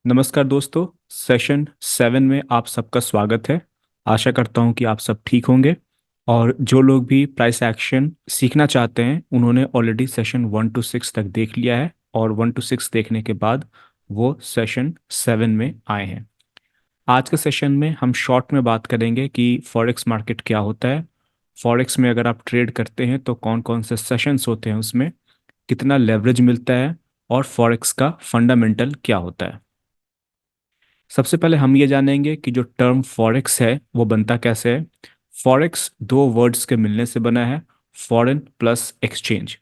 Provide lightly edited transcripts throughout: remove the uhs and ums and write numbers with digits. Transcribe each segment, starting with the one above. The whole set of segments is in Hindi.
नमस्कार दोस्तों। सेशन 7 में आप सबका स्वागत है। आशा करता हूं कि आप सब ठीक होंगे। और जो लोग भी प्राइस एक्शन सीखना चाहते हैं उन्होंने ऑलरेडी सेशन 1 to 6 तक देख लिया है, और 1 to 6 देखने के बाद वो सेशन 7 में आए हैं। आज के सेशन में हम शॉर्ट में बात करेंगे कि फॉरेक्स मार्केट क्या होता है। फॉरेक्स में अगर आप ट्रेड करते हैं तो कौन कौन से सेशंस होते हैं, उसमें कितना लेवरेज मिलता है, और फॉरेक्स का फंडामेंटल क्या होता है। सबसे पहले हम ये जानेंगे कि जो टर्म फॉरेक्स है वो बनता कैसे है। फॉरेक्स दो वर्ड्स के मिलने से बना है, फॉरेन प्लस एक्सचेंज।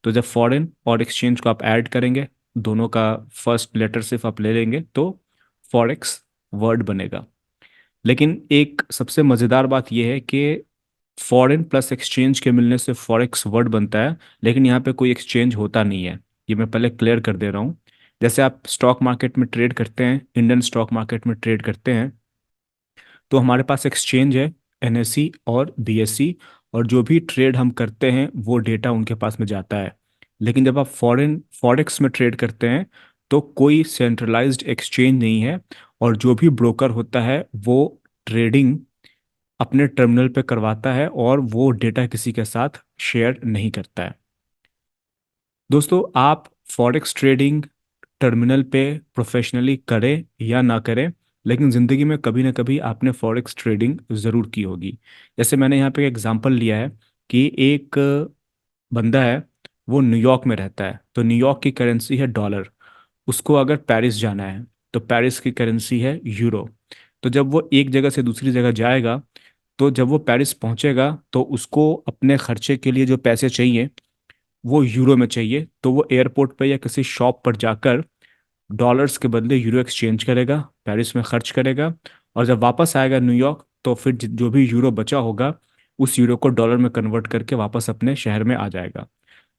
तो जब फॉरेन और एक्सचेंज को आप ऐड करेंगे, दोनों का फर्स्ट लेटर सिर्फ आप ले लेंगे तो फॉरेक्स वर्ड बनेगा। लेकिन एक सबसे मज़ेदार बात यह है कि फॉरेन प्लस एक्सचेंज के मिलने से फॉरेक्स वर्ड बनता है, लेकिन यहाँ पे कोई एक्सचेंज होता नहीं है। ये मैं पहले क्लियर कर दे रहा हूँ। जैसे आप स्टॉक मार्केट में ट्रेड करते हैं, इंडियन स्टॉक मार्केट में ट्रेड करते हैं, तो हमारे पास एक्सचेंज है, एनएससी और बीएससी। और जो भी ट्रेड हम करते हैं वो डेटा उनके पास में जाता है। लेकिन जब आप फॉरेन फॉरेक्स में ट्रेड करते हैं तो कोई सेंट्रलाइज्ड एक्सचेंज नहीं है, और जो भी ब्रोकर होता है वो ट्रेडिंग अपने टर्मिनल पे करवाता है और वो डेटा किसी के साथ शेयर नहीं करता है। दोस्तों, आप फॉरेक्स ट्रेडिंग टर्मिनल पे प्रोफेशनली करें या ना करें, लेकिन ज़िंदगी में कभी ना कभी आपने फॉरेक्स ट्रेडिंग ज़रूर की होगी। जैसे मैंने यहाँ पे एग्जांपल लिया है कि एक बंदा है, वो न्यूयॉर्क में रहता है, तो न्यूयॉर्क की करेंसी है डॉलर। उसको अगर पेरिस जाना है तो पेरिस की करेंसी है यूरो। तो जब वो एक जगह से दूसरी जगह जाएगा, तो जब वो पेरिस पहुंचेगा तो उसको अपने खर्चे के लिए जो पैसे चाहिए वो यूरो में चाहिए, तो वो एयरपोर्ट पे या किसी शॉप पर जाकर डॉलर्स के बदले यूरो एक्सचेंज करेगा, पेरिस में खर्च करेगा। और जब वापस आएगा न्यूयॉर्क तो फिर जो भी यूरो बचा होगा उस यूरो को डॉलर में कन्वर्ट करके वापस अपने शहर में आ जाएगा।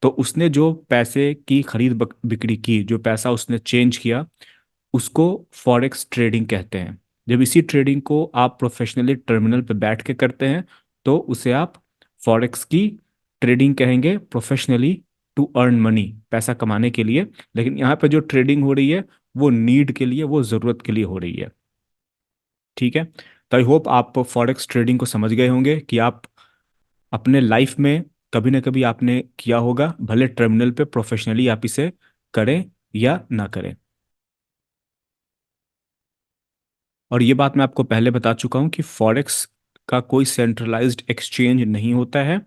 तो उसने जो पैसे की खरीद बिक्री की, जो पैसा उसने चेंज किया, उसको फॉरेक्स ट्रेडिंग कहते हैं। जब इसी ट्रेडिंग को आप प्रोफेशनली टर्मिनल पे बैठ के करते हैं तो उसे आप फॉरेक्स की ट्रेडिंग कहेंगे, प्रोफेशनली टू अर्न मनी, पैसा कमाने के लिए। लेकिन यहाँ पे जो ट्रेडिंग हो रही है वो नीड के लिए, वो ज़रूरत के लिए हो रही है। ठीक है। तो आई होप आप फॉरेक्स ट्रेडिंग को समझ गए होंगे कि आप अपने लाइफ में कभी ना कभी आपने किया होगा, भले टर्मिनल पे प्रोफेशनली आप इसे करें या ना करें। और ये बात मैं आपको पहले बता चुका हूँ कि फॉरेक्स का कोई सेंट्रलाइज्ड एक्सचेंज नहीं होता है।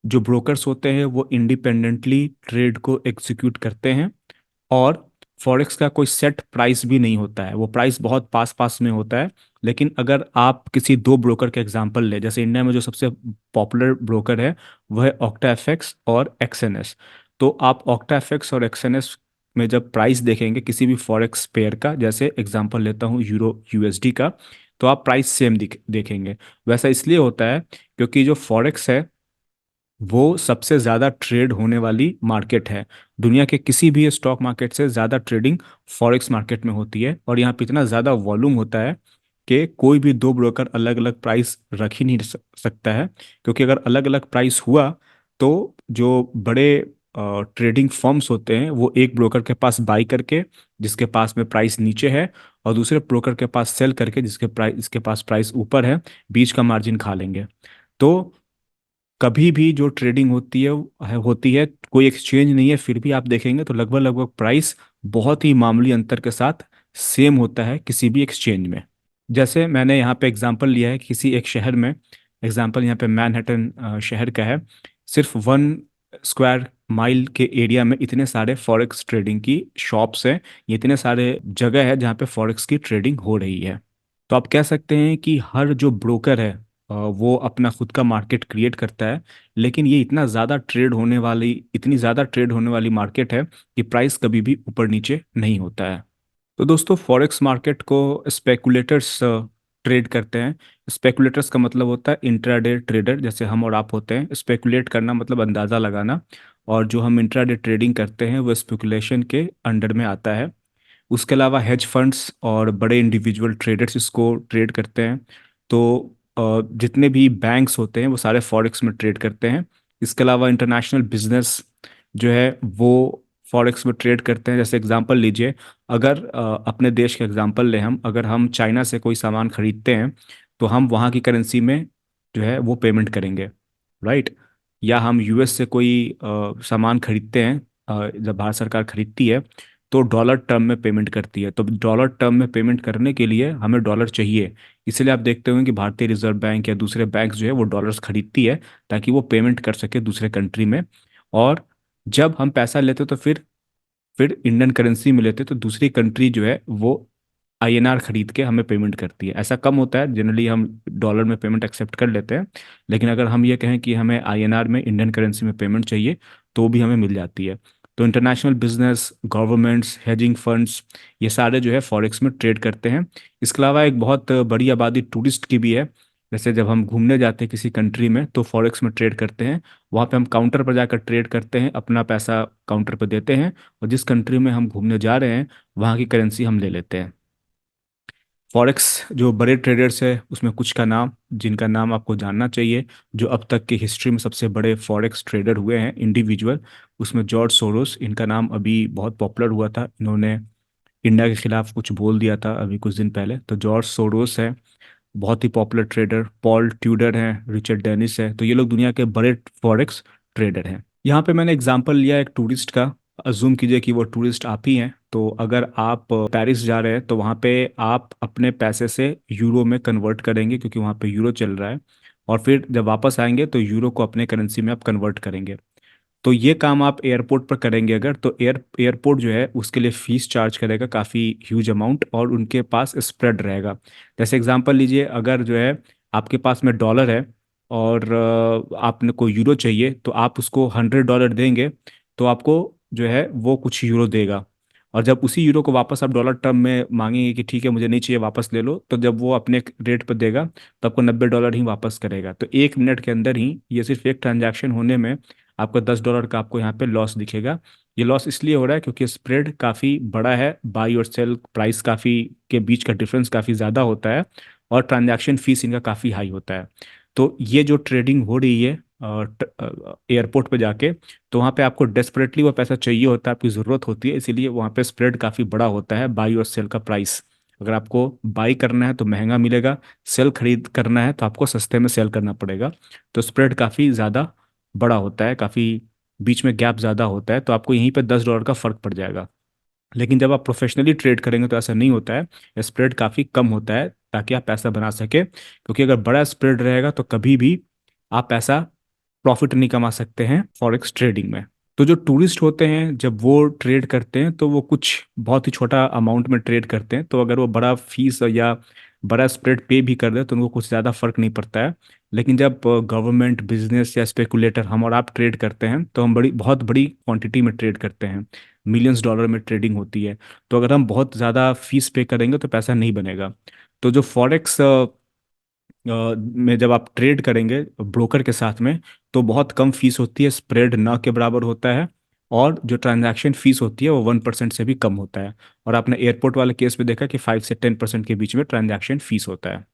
जो ब्रोकर्स होते हैं वो इंडिपेंडेंटली ट्रेड को एग्जीक्यूट करते हैं। और फॉरेक्स का कोई सेट प्राइस भी नहीं होता है, वो प्राइस बहुत पास पास में होता है। लेकिन अगर आप किसी दो ब्रोकर के एग्जांपल ले, जैसे इंडिया में जो सबसे पॉपुलर ब्रोकर है वो है ऑक्टा एफएक्स और एक्सएनएस। तो आप ऑक्टा एफएक्स और एक्सएनएस में जब प्राइस देखेंगे किसी भी फॉरेक्स पेयर का, जैसे एग्जांपल लेता हूँ यूरो यूएसडी का, तो आप प्राइस सेम देखेंगे। वैसा इसलिए होता है क्योंकि जो फॉरेक्स है वो सबसे ज़्यादा ट्रेड होने वाली मार्केट है। दुनिया के किसी भी स्टॉक मार्केट से ज़्यादा ट्रेडिंग फॉरेक्स मार्केट में होती है, और यहाँ पे इतना ज़्यादा वॉल्यूम होता है कि कोई भी दो ब्रोकर अलग अलग प्राइस रख ही नहीं सकता है। क्योंकि अगर अलग अलग प्राइस हुआ तो जो बड़े ट्रेडिंग फर्म्स होते हैं वो एक ब्रोकर के पास बाई करके, जिसके पास में प्राइस नीचे है, और दूसरे ब्रोकर के पास सेल करके जिसके पास प्राइस ऊपर है, बीच का मार्जिन खा लेंगे। तो कभी भी जो ट्रेडिंग होती है कोई एक्सचेंज नहीं है, फिर भी आप देखेंगे तो लगभग लगभग प्राइस बहुत ही मामूली अंतर के साथ सेम होता है किसी भी एक्सचेंज में। जैसे मैंने यहाँ पे एग्जांपल लिया है किसी एक शहर में, एग्जांपल यहाँ पे मैनहट्टन शहर का है। सिर्फ 1 स्क्वायर माइल के एरिया में इतने सारे फॉरेक्स ट्रेडिंग की शॉप्स हैं, ये इतने सारे जगह है जहाँ पे फॉरेक्स की ट्रेडिंग हो रही है। तो आप कह सकते हैं कि हर जो ब्रोकर है वो अपना खुद का मार्केट क्रिएट करता है। लेकिन ये इतनी ज़्यादा ट्रेड होने वाली मार्केट है कि प्राइस कभी भी ऊपर नीचे नहीं होता है। तो दोस्तों, फॉरेक्स मार्केट को स्पेकुलेटर्स ट्रेड करते हैं। स्पेकुलेटर्स का मतलब होता है इंट्राडे ट्रेडर, जैसे हम और आप होते हैं। स्पेकुलेट करना मतलब अंदाज़ा लगाना, और जो हम इंट्राडे ट्रेडिंग करते हैं वो स्पेकुलेशन के अंडर में आता है। उसके अलावा हेज फंड्स और बड़े इंडिविजुअल ट्रेडर्स इसको ट्रेड करते हैं। तो जितने भी बैंक्स होते हैं वो सारे फॉरेक्स में ट्रेड करते हैं। इसके अलावा इंटरनेशनल बिजनेस जो है वो फॉरेक्स में ट्रेड करते हैं। जैसे एग्जांपल लीजिए, अगर अपने देश का एग्जांपल लें हम, अगर हम चाइना से कोई सामान खरीदते हैं तो हम वहाँ की करेंसी में जो है वो पेमेंट करेंगे, राइट। या हम यूएस से कोई सामान खरीदते हैं, जब भारत सरकार खरीदती है तो डॉलर टर्म में पेमेंट करती है। तो डॉलर टर्म में पेमेंट करने के लिए हमें डॉलर चाहिए, इसलिए आप देखते होंगे कि भारतीय रिजर्व बैंक या दूसरे बैंक जो है वो डॉलर्स खरीदती है ताकि वो पेमेंट कर सके दूसरे कंट्री में। और जब हम पैसा लेते तो फिर इंडियन करेंसी में लेते तो दूसरी कंट्री जो है वो आईएनआर खरीद के हमें पेमेंट करती है। ऐसा कम होता है, जनरली हम डॉलर में पेमेंट एक्सेप्ट कर लेते हैं। लेकिन अगर हम ये कहें कि हमें आईएनआर में, इंडियन करेंसी में पेमेंट चाहिए, तो भी हमें मिल जाती है। तो international business, governments, hedging funds, ये सारे जो है फॉरेक्स में ट्रेड करते हैं। इसके अलावा एक बहुत बड़ी आबादी टूरिस्ट की भी है। जैसे जब हम घूमने जाते हैं किसी कंट्री में तो फॉरेक्स में ट्रेड करते हैं। वहाँ पे हम काउंटर पर जाकर ट्रेड करते हैं, अपना पैसा काउंटर पर देते हैं और जिस कंट्री में हम घूमने जा रहे हैं वहाँ की करेंसी हम ले लेते हैं। फॉरेक्स जो बड़े ट्रेडर्स है उसमें कुछ का नाम, जिनका नाम आपको जानना चाहिए, जो अब तक की हिस्ट्री में सबसे बड़े फॉरेक्स ट्रेडर हुए हैं इंडिविजुअल, उसमें जॉर्ज सोरोस, इनका नाम अभी बहुत पॉपुलर हुआ था। इन्होंने इंडिया के खिलाफ कुछ बोल दिया था अभी कुछ दिन पहले। तो जॉर्ज सोरोस है, बहुत ही पॉपुलर ट्रेडर। पॉल ट्यूडर हैं, रिचर्ड डेनिस है, तो ये लोग दुनिया के बड़े फॉरेक्स ट्रेडर हैं। यहाँ पे मैंने एग्जांपल लिया एक टूरिस्ट का। अज्यूम कीजिए कि वो टूरिस्ट आप ही हैं। तो अगर आप पेरिस जा रहे हैं तो वहाँ पे आप अपने पैसे से यूरो में कन्वर्ट करेंगे क्योंकि वहाँ पे यूरो चल रहा है। और फिर जब वापस आएंगे तो यूरो को अपने करेंसी में आप कन्वर्ट करेंगे। तो ये काम आप एयरपोर्ट पर करेंगे अगर, तो एयरपोर्ट जो है उसके लिए फीस चार्ज करेगा काफ़ी ह्यूज अमाउंट, और उनके पास स्प्रेड रहेगा। जैसे एग्जांपल लीजिए, अगर जो है आपके पास में डॉलर है और आपने को यूरो चाहिए, तो आप उसको $100 देंगे तो आपको जो है वो कुछ यूरो देगा। और जब उसी यूरो को वापस आप डॉलर टर्म में मांगेंगे कि ठीक है मुझे नहीं चाहिए वापस ले लो, तो जब वो अपने रेट पर देगा तो आपको $90 ही वापस करेगा। तो 1 मिनट के अंदर ही ये सिर्फ एक ट्रांजैक्शन होने में आपको $10 का आपको यहाँ पे लॉस दिखेगा। ये लॉस इसलिए हो रहा है क्योंकि स्प्रेड काफ़ी बड़ा है, बाई और सेल प्राइस काफ़ी के बीच का डिफरेंस काफ़ी ज़्यादा होता है, और ट्रांजैक्शन फीस इनका काफ़ी हाई होता है। तो ये जो ट्रेडिंग हो रही है एयरपोर्ट पे जाके, तो वहाँ पे आपको डेस्परेटली वो पैसा चाहिए होता है, आपकी ज़रूरत होती है, इसीलिए वहाँ पे स्प्रेड काफ़ी बड़ा होता है, बाई और सेल का प्राइस। अगर आपको बाई करना है तो महंगा मिलेगा, सेल खरीद करना है तो आपको सस्ते में सेल करना पड़ेगा। तो स्प्रेड काफ़ी ज़्यादा बड़ा होता है, काफ़ी बीच में गैप ज़्यादा होता है, तो आपको यहीं पे $10 का फ़र्क पड़ जाएगा। लेकिन जब आप प्रोफेशनली ट्रेड करेंगे तो ऐसा नहीं होता है, स्प्रेड काफ़ी कम होता है ताकि आप पैसा बना सके, क्योंकि अगर बड़ा स्प्रेड रहेगा तो कभी भी आप पैसा प्रॉफिट नहीं कमा सकते हैं फॉरेक्स ट्रेडिंग में। तो जो टूरिस्ट होते हैं जब वो ट्रेड करते हैं तो वो कुछ बहुत ही छोटा अमाउंट में ट्रेड करते हैं, तो अगर वो बड़ा फीस या बड़ा स्प्रेड पे भी कर दे तो उनको कुछ ज़्यादा फर्क नहीं पड़ता है। लेकिन जब गवर्नमेंट, बिजनेस या स्पेकुलेटर, हम और आप ट्रेड करते हैं तो हम बहुत बड़ी क्वांटिटी में ट्रेड करते हैं, मिलियंस डॉलर में ट्रेडिंग होती है। तो अगर हम बहुत ज़्यादा फीस पे करेंगे तो पैसा नहीं बनेगा। तो जो फॉरेक्स में जब आप ट्रेड करेंगे ब्रोकर के साथ में, तो बहुत कम फीस होती है, स्प्रेड ना के बराबर होता है, और जो ट्रांजैक्शन फीस होती है वो 1% से भी कम होता है। और आपने एयरपोर्ट वाले केस में देखा कि 5 से 10% के बीच में ट्रांजैक्शन फीस होता है।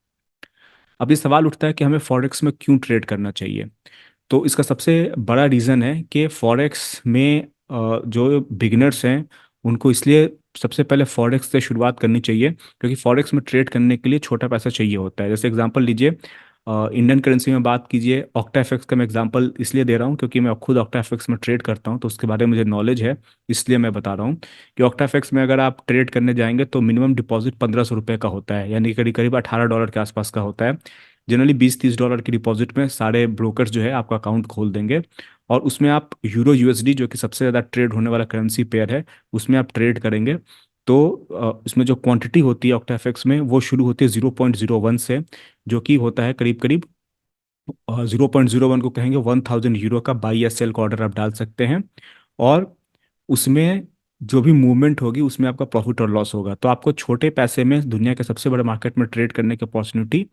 अब ये सवाल उठता है कि हमें फॉरेक्स में क्यों ट्रेड करना चाहिए। तो इसका सबसे बड़ा रीज़न है कि फॉरेक्स में जो बिगिनर्स हैं उनको इसलिए सबसे पहले फॉरेक्स से शुरुआत करनी चाहिए क्योंकि फॉरेक्स में ट्रेड करने के लिए छोटा पैसा चाहिए होता है। जैसे एग्जांपल लीजिए, इंडियन करेंसी में बात कीजिए, ऑक्टा एफएक्स का मैं एग्जांपल इसलिए दे रहा हूँ क्योंकि मैं खुद ऑक्टा एफएक्स में ट्रेड करता हूँ, तो उसके बारे में मुझे नॉलेज है, इसलिए मैं बता रहा हूँ कि ऑक्टा एफएक्स में अगर आप ट्रेड करने जाएंगे तो मिनिमम डिपॉजिट ₹1,500 का होता है, यानी करीब करीब $18 के आसपास का होता है। जनरली $20-30 की डिपॉजिट में सारे ब्रोकर्स जो है आपका अकाउंट खोल देंगे, और उसमें आप यूरो यूएसडी, जो कि सबसे ज़्यादा ट्रेड होने वाला करेंसी पेयर है, उसमें आप ट्रेड करेंगे। तो इसमें जो क्वांटिटी होती है ऑक्टा एफएक्स में वो शुरू होती है 0.01 से, जो कि होता है करीब करीब 0.01 को कहेंगे €1,000 का बाई या सेल का ऑर्डर आप डाल सकते हैं। और उसमें जो भी मूवमेंट होगी उसमें आपका प्रॉफिट और लॉस होगा, तो आपको छोटे पैसे में दुनिया के सबसे बड़े मार्केट में ट्रेड करने की अपॉर्चुनिटी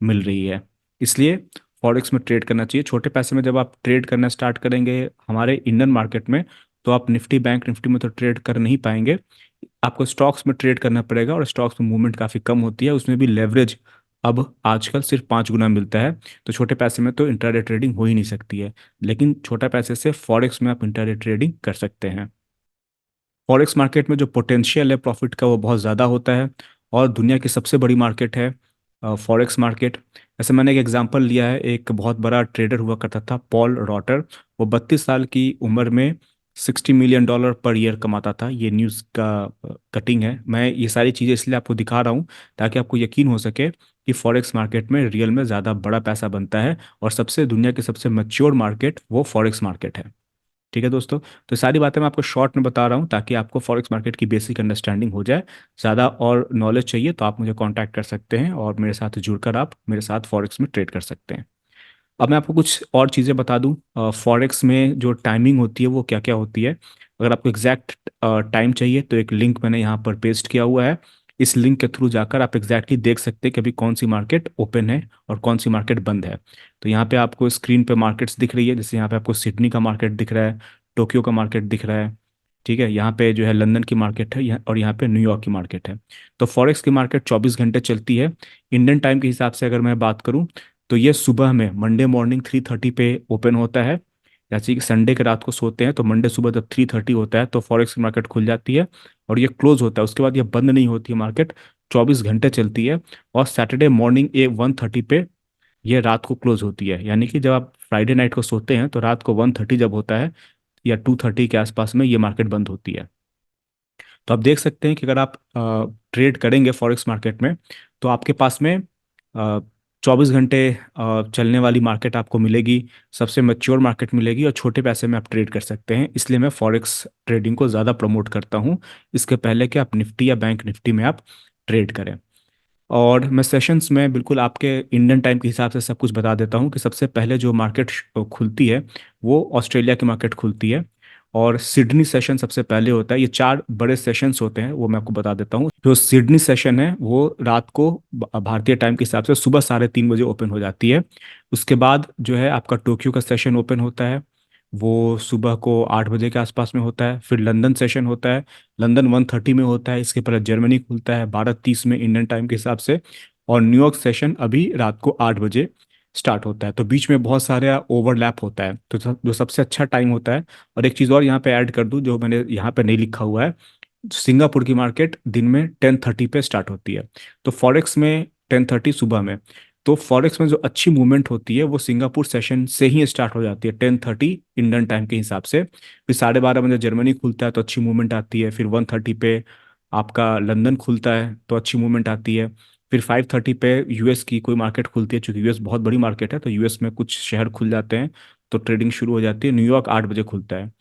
मिल रही है। इसलिए फॉरेक्स में ट्रेड करना चाहिए। छोटे पैसे में जब आप ट्रेड करना स्टार्ट करेंगे हमारे इंडियन मार्केट में, तो आप निफ्टी, बैंक निफ्टी में तो ट्रेड कर नहीं पाएंगे, आपको स्टॉक्स में ट्रेड करना पड़ेगा, और स्टॉक्स में मूवमेंट काफ़ी कम होती है, उसमें भी लेवरेज अब आजकल सिर्फ 5 गुना मिलता है। तो छोटे पैसे में तो इंट्राडे ट्रेडिंग हो ही नहीं सकती है, लेकिन छोटा पैसे से फॉरेक्स में आप इंट्राडे ट्रेडिंग कर सकते हैं। फॉरेक्स मार्केट में जो पोटेंशियल है प्रॉफिट का वो बहुत ज़्यादा होता है, और दुनिया की सबसे बड़ी मार्केट है फॉरेक्स मार्केट। ऐसे मैंने एक एग्जांपल लिया है, एक बहुत बड़ा ट्रेडर हुआ करता था पॉल रॉटर। वो 32 साल की उम्र में $60 मिलियन पर ईयर कमाता था। ये न्यूज़ का कटिंग है। मैं ये सारी चीज़ें इसलिए आपको दिखा रहा हूँ ताकि आपको यकीन हो सके कि फॉरेक्स मार्केट में रियल में ज़्यादा बड़ा पैसा बनता है, और सबसे दुनिया की सबसे मैच्योर मार्केट वो फॉरेक्स मार्केट है। ठीक है दोस्तों, तो सारी बातें मैं आपको शॉर्ट में बता रहा हूँ ताकि आपको फॉरेक्स मार्केट की बेसिक अंडरस्टैंडिंग हो जाए। ज़्यादा और नॉलेज चाहिए तो आप मुझे कांटेक्ट कर सकते हैं, और मेरे साथ जुड़कर आप मेरे साथ फॉरेक्स में ट्रेड कर सकते हैं। अब मैं आपको कुछ और चीज़ें बता दूं। फॉरेक्स में जो टाइमिंग होती है वो क्या क्या होती है। अगर आपको एग्जैक्ट टाइम चाहिए तो एक लिंक मैंने यहाँ पर पेस्ट किया हुआ है। इस लिंक के थ्रू जाकर आप एग्जैक्टली देख सकते हैं कि अभी कौन सी मार्केट ओपन है और कौन सी मार्केट बंद है। तो यहाँ पे आपको स्क्रीन पे मार्केट्स दिख रही है, जैसे यहाँ पे आपको सिडनी का मार्केट दिख रहा है, टोक्यो का मार्केट दिख रहा है। ठीक है, यहाँ पे जो है लंदन की मार्केट है, और यहाँ पे न्यूयॉर्क की मार्केट है। तो फॉरेक्स की मार्केट 24 घंटे चलती है। इंडियन टाइम के हिसाब से अगर मैं बात करूँ तो ये सुबह में मंडे मॉर्निंग 3:30 पे ओपन होता है। जैसे कि संडे के रात को सोते हैं तो मंडे सुबह जब 3:30 होता है तो फॉरेक्स की मार्केट खुल जाती है, और ये क्लोज होता है। उसके बाद ये बंद नहीं होती है मार्केट, 24 घंटे चलती है। और सैटरडे मॉर्निंग 1:30 पे ये रात को क्लोज होती है। यानी कि जब आप फ्राइडे नाइट को सोते हैं तो रात को 1:30 जब होता है या 2:30 के आसपास में ये मार्केट बंद होती है। तो आप देख सकते हैं कि अगर आप ट्रेड करेंगे फॉरेक्स मार्केट में तो आपके पास में 24 घंटे चलने वाली मार्केट आपको मिलेगी, सबसे मैच्योर मार्केट मिलेगी, और छोटे पैसे में आप ट्रेड कर सकते हैं। इसलिए मैं फॉरेक्स ट्रेडिंग को ज़्यादा प्रमोट करता हूँ, इसके पहले कि आप निफ्टी या बैंक निफ्टी में आप ट्रेड करें। और मैं सेशंस में बिल्कुल आपके इंडियन टाइम के हिसाब से सब कुछ बता देता हूँ कि सबसे पहले जो मार्केट खुलती है वो ऑस्ट्रेलिया की मार्केट खुलती है, और सिडनी सेशन सबसे पहले होता है। ये चार बड़े सेशंस होते हैं, वो मैं आपको बता देता हूँ। जो सिडनी सेशन है वो रात को भारतीय टाइम के हिसाब से सुबह 3:30 बजे ओपन हो जाती है। उसके बाद जो है आपका टोक्यो का सेशन ओपन होता है, वो सुबह को 8 बजे के आसपास में होता है। फिर लंदन सेशन होता है, लंदन 1:30 में होता है। इसके पहले जर्मनी खुलता है 12:30 में इंडियन टाइम के हिसाब से। और न्यूयॉर्क सेशन अभी रात को 8 बजे स्टार्ट होता है। तो बीच में बहुत सारे ओवरलैप होता है, तो जो सबसे अच्छा टाइम होता है। और एक चीज़ और यहाँ पे ऐड कर दूँ जो मैंने यहाँ पे नहीं लिखा हुआ है, सिंगापुर की मार्केट दिन में 10:30 पे स्टार्ट होती है। तो फॉरेक्स में 10:30 सुबह में। तो फॉरेक्स में जो अच्छी मूवमेंट होती है वो सिंगापुर सेशन से ही स्टार्ट हो जाती है 10:30 इंडियन टाइम के हिसाब से। फिर 12:30 बजे जर्मनी खुलता है तो अच्छी मूवमेंट आती है। फिर 1:30 पे आपका लंदन खुलता है तो अच्छी मूवमेंट आती है। फिर 5:30 पे यूएस की कोई मार्केट खुलती है, चूंकि यूएस बहुत बड़ी मार्केट है तो यूएस में कुछ शहर खुल जाते हैं, तो ट्रेडिंग शुरू हो जाती है। न्यूयॉर्क 8 बजे खुलता है।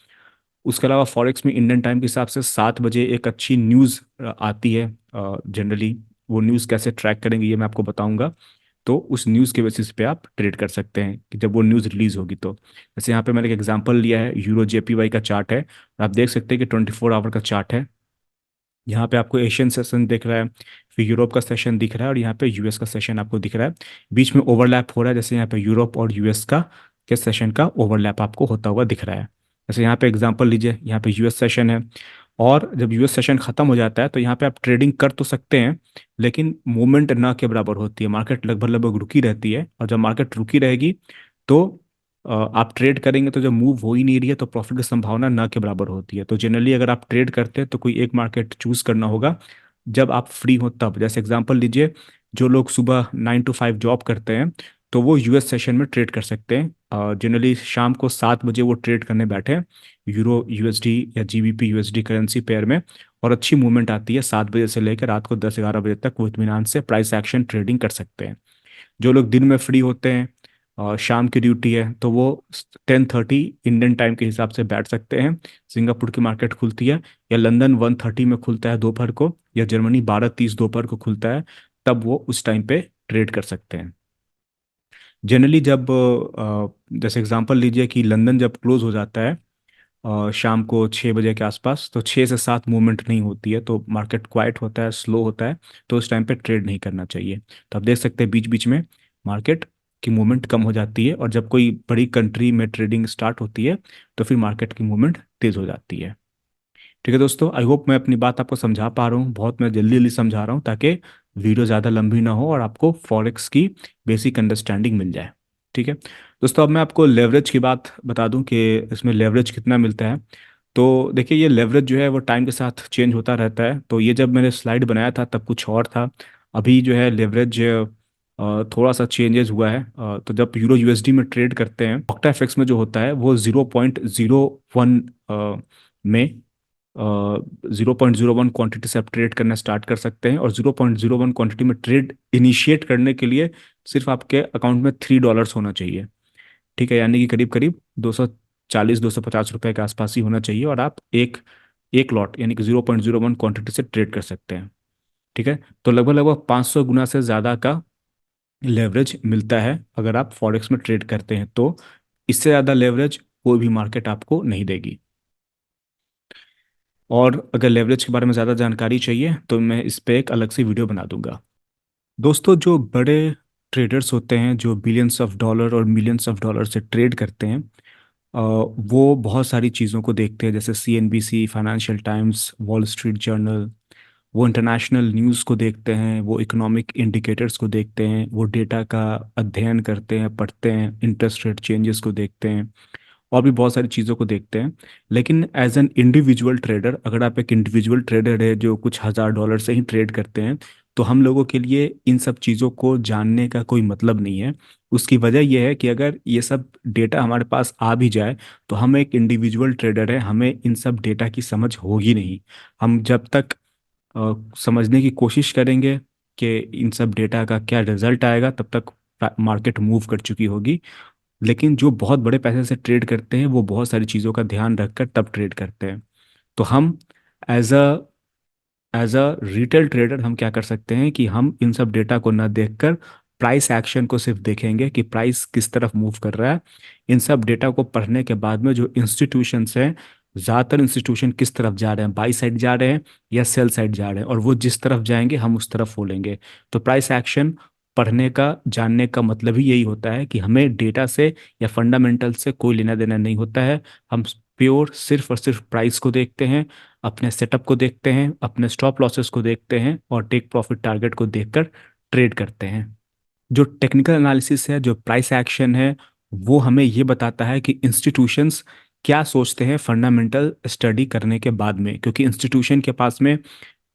उसके अलावा फॉरेक्स में इंडियन टाइम के हिसाब से 7 बजे एक अच्छी न्यूज़ आती है जनरली। वो न्यूज़ कैसे ट्रैक करेंगे ये मैं आपको बताऊंगा। तो उस न्यूज़ के बेसिस पे आप ट्रेड कर सकते हैं कि जब वो न्यूज़ रिलीज होगी तो। जैसे यहाँ पे मैंने एक एग्जांपल लिया है, यूरो जेपीवाई का चार्ट है, और आप देख सकते हैं कि 24 आवर का चार्ट है। यहाँ पे आपको एशियन सेशन दिख रहा है, फिर यूरोप का सेशन दिख रहा है, और यहाँ पे यूएस का सेशन आपको दिख रहा है। बीच में ओवरलैप हो रहा है, जैसे यहाँ पे यूरोप और यूएस का के सेशन का ओवरलैप आपको होता हुआ दिख रहा है। जैसे यहाँ पे एग्जांपल लीजिए, यहाँ पे यूएस सेशन है, और जब यूएस सेशन खत्म हो जाता है तो यहाँ पे आप ट्रेडिंग कर तो सकते हैं, लेकिन मूवमेंट ना के बराबर होती है। मार्केट लगभग लगभग रुकी रहती है, और जब मार्केट रुकी रहेगी तो आप ट्रेड करेंगे, तो जब मूव हो ही नहीं रही है तो प्रॉफिट की संभावना ना के बराबर होती है। तो जनरली अगर आप ट्रेड करते हैं तो कोई एक मार्केट चूज करना होगा जब आप फ्री हो तब। जैसे एग्जांपल लीजिए, जो लोग सुबह 9 to 5 जॉब करते हैं तो वो यूएस सेशन में ट्रेड कर सकते हैं। जनरली शाम को 7 बजे वो ट्रेड करने बैठे हैं यूरो यूएसडी या जीबीपी यूएसडी करेंसी पेयर में, और अच्छी मूवमेंट आती है 7 बजे से लेकर रात को 10-11 बजे तक। वो इत्मीनान से प्राइस एक्शन ट्रेडिंग कर सकते हैं। जो लोग दिन में फ्री होते हैं और शाम की ड्यूटी है तो वो 10:30 इंडियन टाइम के हिसाब से बैठ सकते हैं। सिंगापुर की मार्केट खुलती है, या लंदन 1:30 में खुलता है दोपहर को, या जर्मनी 12:30 दोपहर को खुलता है, तब वो उस टाइम पे ट्रेड कर सकते हैं। जनरली जब जैसे एग्जांपल लीजिए कि लंदन जब क्लोज हो जाता है शाम को 6 बजे के आसपास, तो 6 से 7 मूवमेंट नहीं होती है, तो मार्केट क्वाइट होता है, स्लो होता है। तो उस टाइम पे ट्रेड नहीं करना चाहिए। तो आप देख सकते हैं बीच बीच में मार्केट की मूवमेंट कम हो जाती है, और जब कोई बड़ी कंट्री में ट्रेडिंग स्टार्ट होती है तो फिर मार्केट की मूवमेंट तेज हो जाती है। ठीक है दोस्तों, आई होप मैं अपनी बात आपको समझा पा रहा हूँ। बहुत मैं जल्दी जल्दी समझा रहा हूँ ताकि वीडियो ज़्यादा लंबी ना हो और आपको फॉरेक्स की बेसिक अंडरस्टैंडिंग मिल जाए। ठीक है दोस्तों, अब मैं आपको लेवरेज की बात बता दूं कि इसमें लेवरेज कितना मिलता है। तो देखिए, ये लेवरेज जो है वो टाइम के साथ चेंज होता रहता है। तो ये जब मैंने स्लाइड बनाया था तब कुछ और था। अभी जो है लेवरेज थोड़ा सा चेंजेस हुआ है। तो जब यूरो यूएसडी में ट्रेड करते हैं, ऑक्टा एफएक्स में जो होता है वो 0.01 में 0.01 क्वांटिटी से आप ट्रेड करना स्टार्ट कर सकते हैं। और 0.01 क्वांटिटी में ट्रेड इनिशिएट करने के लिए सिर्फ आपके अकाउंट में $3 होना चाहिए। ठीक है, यानी कि करीब करीब 240 250 रुपए के आसपास ही होना चाहिए, और आप एक एक लॉट यानी कि 0.01 क्वांटिटी से ट्रेड कर सकते हैं। ठीक है, तो लगभग लगभग 500 गुना से ज़्यादा का लेवरेज मिलता है अगर आप फॉरेक्स में ट्रेड करते हैं। तो इससे ज़्यादा लेवरेज कोई भी मार्केट आपको नहीं देगी। और अगर लेवरेज के बारे में ज़्यादा जानकारी चाहिए तो मैं इस पे एक अलग से वीडियो बना दूंगा। दोस्तों, जो बड़े ट्रेडर्स होते हैं जो बिलियंस ऑफ डॉलर और मिलियंस ऑफ डॉलर से ट्रेड करते हैं, वो बहुत सारी चीज़ों को देखते हैं, जैसे CNBC, financial times, wall street journal. वो इंटरनेशनल न्यूज़ को देखते हैं, वो इकोनॉमिक इंडिकेटर्स को देखते हैं, वो डेटा का अध्ययन करते हैं, पढ़ते हैं, इंटरेस्ट रेट चेंजेस को देखते हैं, और भी बहुत सारी चीज़ों को देखते हैं। लेकिन एज एन इंडिविजुअल ट्रेडर, अगर आप एक इंडिविजुअल ट्रेडर है जो कुछ $1000 से ही ट्रेड करते हैं, तो हम लोगों के लिए इन सब चीज़ों को जानने का कोई मतलब नहीं है। उसकी वजह यह है कि अगर ये सब डेटा हमारे पास आ भी जाए, तो हम एक इंडिविजुअल ट्रेडर है, हमें इन सब डेटा की समझ होगी नहीं। हम जब तक समझने की कोशिश करेंगे कि इन सब डेटा का क्या रिजल्ट आएगा, तब तक मार्केट मूव कर चुकी होगी। लेकिन जो बहुत बड़े पैसे से ट्रेड करते हैं वो बहुत सारी चीज़ों का ध्यान रखकर तब ट्रेड करते हैं। तो हम as a as a retail trader हम क्या कर सकते हैं कि हम इन सब डेटा को न देखकर प्राइस एक्शन को सिर्फ देखेंगे कि प्राइस किस तरफ मूव कर रहा है। इन सब डेटा को पढ़ने के बाद में जो इंस्टीट्यूशंस हैं, ज़्यादातर इंस्टीट्यूशन किस तरफ जा रहे हैं, बाई साइड जा रहे हैं या सेल साइड जा रहे हैं, और वो जिस तरफ जाएंगे हम उस तरफ बोलेंगे। तो प्राइस एक्शन पढ़ने का, जानने का मतलब ही यही होता है कि हमें डेटा से या फंडामेंटल से कोई लेना देना नहीं होता है। हम प्योर सिर्फ और सिर्फ प्राइस को देखते हैं, अपने सेटअप को देखते हैं, अपने स्टॉप लॉसेस को देखते हैं, और टेक प्रॉफिट टारगेट को देखकर ट्रेड करते हैं। जो टेक्निकल एनालिसिस है, जो प्राइस एक्शन है, वो हमें ये बताता है कि इंस्टीट्यूशंस क्या सोचते हैं फंडामेंटल स्टडी करने के बाद में। क्योंकि इंस्टीट्यूशन के पास में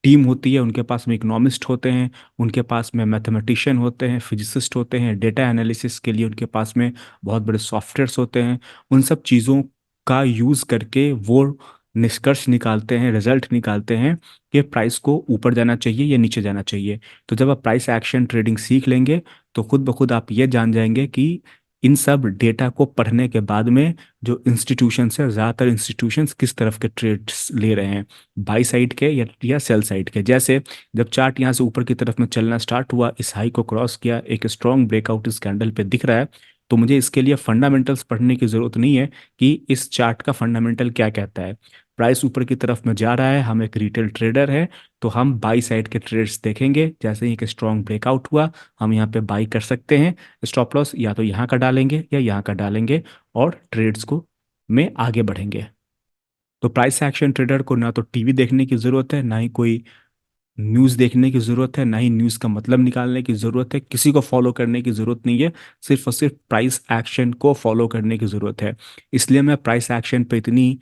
टीम होती है, उनके पास में इकोनॉमिस्ट होते हैं, उनके पास में मैथमेटिशियन होते हैं, फिजिसिस्ट होते हैं, डेटा एनालिसिस के लिए उनके पास में बहुत बड़े सॉफ्टवेयर्स होते हैं। उन सब चीज़ों का यूज़ करके वो निष्कर्ष निकालते हैं, रिजल्ट निकालते हैं कि प्राइस को ऊपर जाना चाहिए या नीचे जाना चाहिए। तो जब आप प्राइस एक्शन ट्रेडिंग सीख लेंगे, तो खुद ब खुद आप ये जान जाएंगे कि इन सब डेटा को पढ़ने के बाद में जो इंस्टीट्यूशंस है, ज़्यादातर इंस्टीट्यूशंस किस तरफ के ट्रेड्स ले रहे हैं, बाई साइड के या सेल साइड के। जैसे जब चार्ट यहाँ से ऊपर की तरफ में चलना स्टार्ट हुआ, इस हाई को क्रॉस किया, एक स्ट्रॉन्ग ब्रेकआउट इस कैंडल पे दिख रहा है, तो मुझे इसके लिए फंडामेंटल्स पढ़ने की ज़रूरत नहीं है कि इस चार्ट का फंडामेंटल क्या कहता है। प्राइस ऊपर की तरफ में जा रहा है, हम एक रिटेल ट्रेडर है, तो हम बाई साइड के ट्रेड्स देखेंगे। जैसे ही एक स्ट्रॉन्ग ब्रेकआउट हुआ, हम यहाँ पे बाई कर सकते हैं। स्टॉप लॉस या तो यहाँ का डालेंगे या यहाँ का डालेंगे, और ट्रेड्स को में आगे बढ़ेंगे। तो प्राइस एक्शन ट्रेडर को ना तो टीवी देखने की ज़रूरत है, ना ही कोई न्यूज़ देखने की ज़रूरत है, ना ही न्यूज़ का मतलब निकालने की ज़रूरत है, किसी को फॉलो करने की ज़रूरत नहीं है। सिर्फ और सिर्फ प्राइस एक्शन को फॉलो करने की ज़रूरत है। इसलिए मैं प्राइस एक्शन पे इतनी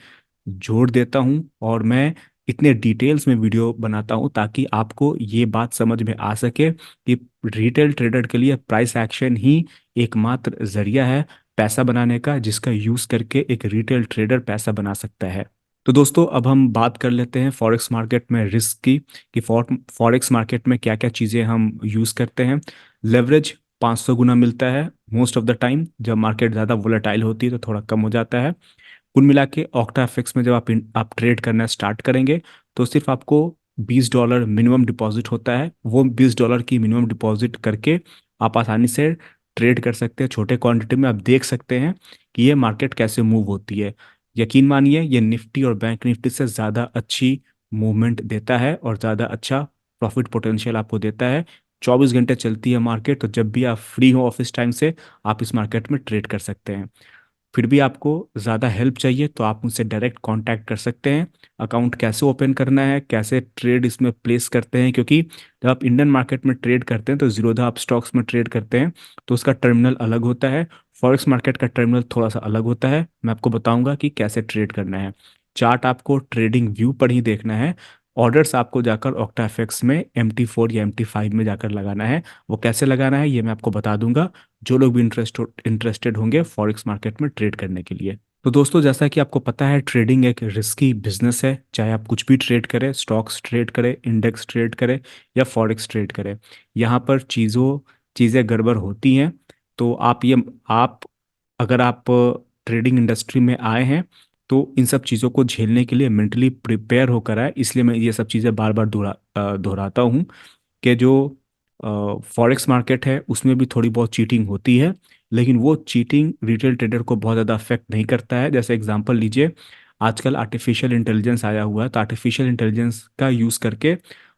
जोर देता हूँ, और मैं इतने डिटेल्स में वीडियो बनाता हूँ ताकि आपको ये बात समझ में आ सके कि रिटेल ट्रेडर के लिए प्राइस एक्शन ही एकमात्र जरिया है पैसा बनाने का, जिसका यूज़ करके एक रिटेल ट्रेडर पैसा बना सकता है। तो दोस्तों, अब हम बात कर लेते हैं फॉरेक्स मार्केट में रिस्क की, कि फॉरेक्स मार्केट में क्या क्या चीज़ें हम यूज़ करते हैं। लेवरेज 500 गुना मिलता है मोस्ट ऑफ द टाइम। जब मार्केट ज़्यादा वोलेटाइल होती है तो थोड़ा कम हो जाता है। कुल मिला के ऑक्टा एफएक्स में जब आप ट्रेड करना स्टार्ट करेंगे, तो सिर्फ आपको $20 मिनिमम डिपॉजिट होता है। वो $20 की मिनिमम डिपॉजिट करके आप आसानी से ट्रेड कर सकते हैं। छोटे क्वांटिटी में आप देख सकते हैं कि ये मार्केट कैसे मूव होती है। यकीन मानिए, ये निफ्टी और बैंक निफ्टी से ज़्यादा अच्छी मूवमेंट देता है और ज़्यादा अच्छा प्रॉफिट पोटेंशियल आपको देता है। 24 घंटे चलती है मार्केट, तो जब भी आप फ्री हो ऑफिस टाइम से, आप इस मार्केट में ट्रेड कर सकते हैं। फिर भी आपको ज़्यादा हेल्प चाहिए तो आप मुझसे डायरेक्ट कांटेक्ट कर सकते हैं। अकाउंट कैसे ओपन करना है, कैसे ट्रेड इसमें प्लेस करते हैं, क्योंकि जब आप इंडियन मार्केट में ट्रेड करते हैं तो जीरोधा आप स्टॉक्स में ट्रेड करते हैं, तो उसका टर्मिनल अलग होता है। फॉरेक्स मार्केट का टर्मिनल थोड़ा सा अलग होता है। मैं आपको बताऊंगा कि कैसे ट्रेड करना है। चार्ट आपको ट्रेडिंग व्यू पर ही देखना है। ऑर्डर्स आपको जाकर ऑक्टाफेक्स में MT4 या MT5 में जाकर लगाना है। वो कैसे लगाना है ये मैं आपको बता दूंगा, जो लोग भी इंटरेस्टेड होंगे फॉरेक्स मार्केट में ट्रेड करने के लिए। तो दोस्तों, जैसा कि आपको पता है, ट्रेडिंग एक रिस्की बिजनेस है। चाहे आप कुछ भी ट्रेड करें, स्टॉक्स ट्रेड करें, इंडेक्स ट्रेड करें या फॉरेक्स ट्रेड करें, यहाँ पर चीज़ें गड़बड़ होती हैं। तो आप अगर आप ट्रेडिंग इंडस्ट्री में आए हैं तो इन सब चीज़ों को झेलने के लिए मेंटली प्रिपेयर होकर आए। इसलिए मैं ये सब चीज़ें बार बार दोहराता हूँ कि जो फॉरेक्स मार्केट है उसमें भी थोड़ी बहुत चीटिंग होती है, लेकिन वो चीटिंग रिटेल ट्रेडर को बहुत ज़्यादा अफेक्ट नहीं करता है। जैसे एग्जांपल लीजिए, आजकल आर्टिफिशियल इंटेलिजेंस आया हुआ है, तो आर्टिफिशियल इंटेलिजेंस का यूज़ करके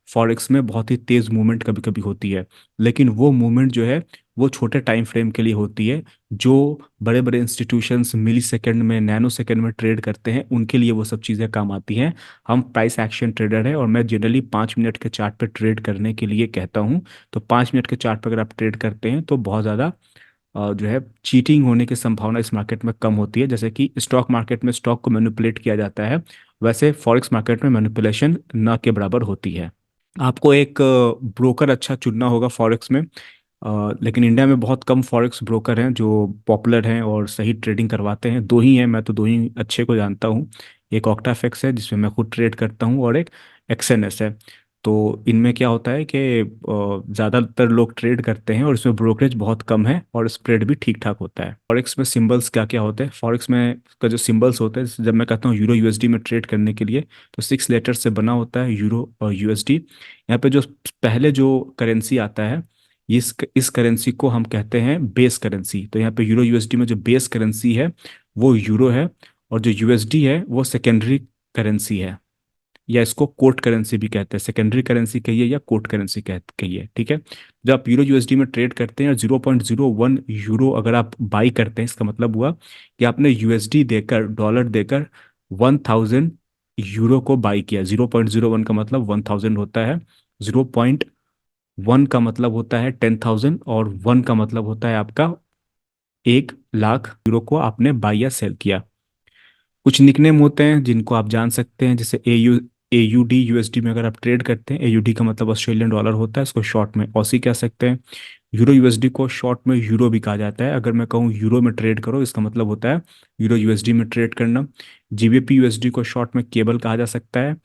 फॉरेक्स में बहुत ही तेज़ मूवमेंट कभी कभी होती है, लेकिन वो मूवमेंट जो है वो छोटे टाइम फ्रेम के लिए होती है। जो बड़े बड़े इंस्टीट्यूशंस मिली सेकेंड में, नैनो सेकेंड में ट्रेड करते हैं, उनके लिए वो सब चीज़ें काम आती हैं। हम प्राइस एक्शन ट्रेडर हैं और मैं जनरली 5 मिनट के चार्ट पे ट्रेड करने के लिए कहता हूँ। तो 5 मिनट के चार्ट पे अगर आप ट्रेड करते हैं तो बहुत ज़्यादा जो है चीटिंग होने की संभावना इस मार्केट में कम होती है। जैसे कि स्टॉक मार्केट में स्टॉक को मैनिपुलेट किया जाता है, वैसे फॉरेक्स मार्केट में मैनिपुलेशन न के बराबर होती है। आपको एक ब्रोकर अच्छा चुनना होगा फॉरेक्स में। लेकिन इंडिया में बहुत कम फॉरेक्स ब्रोकर हैं जो पॉपुलर हैं और सही ट्रेडिंग करवाते हैं। दो ही हैं, मैं तो दो ही अच्छे को जानता हूँ। एक ऑक्टाफेक्स है जिसमें मैं खुद ट्रेड करता हूँ, और एक एक्सएनएस है। तो इनमें क्या होता है कि ज़्यादातर लोग ट्रेड करते हैं और इसमें ब्रोकरेज बहुत कम है और स्प्रेड भी ठीक ठाक होता है। फॉरेक्स में सिंबल्स क्या क्या होते हैं? फॉरेक्स में का जो सिंबल्स होते हैं, जैसे जब मैं कहता हूँ यूरो यूएसडी में ट्रेड करने के लिए, तो 6 लेटर से बना होता है यूरो और यूएसडी। यहाँ पे जो पहले जो करेंसी आता है, इस करेंसी को हम कहते हैं बेस करेंसी। तो यहाँ पे यूरो यूएसडी में जो बेस करेंसी है वो यूरो है, और जो यूएसडी है वो सेकेंडरी करेंसी है, या इसको कोट करेंसी भी कहते हैं। सेकेंडरी करेंसी कहिए या कोट करेंसी कहिए, ठीक है। जब आप यूरो यूएसडी में ट्रेड करते हैं और 0.01 यूरो अगर आप बाई करते हैं, इसका मतलब हुआ कि आपने यूएसडी देकर, डॉलर देकर 1,000 यूरो को बाई किया। 0.01 का मतलब 1,000 होता है, 0.1 का मतलब होता है 10,000, और 1 का मतलब होता है आपका 1,00,000 यूरो को आपने बाई या सेल किया। कुछ निकनेम होते हैं जिनको आप जान सकते हैं, जैसे AUD यूएसडी में अगर आप ट्रेड करते हैं, AUD का मतलब ऑस्ट्रेलियन डॉलर होता है, इसको शॉर्ट में ऑसी कह सकते हैं। यूरो यूएसडी को शॉर्ट में यूरो भी कहा जाता है। अगर मैं कहूँ यूरो में ट्रेड करो, इसका मतलब होता है यूरो यूएसडी में ट्रेड करना। GBP यूएसडी को शॉर्ट में केबल कहा जा सकता है।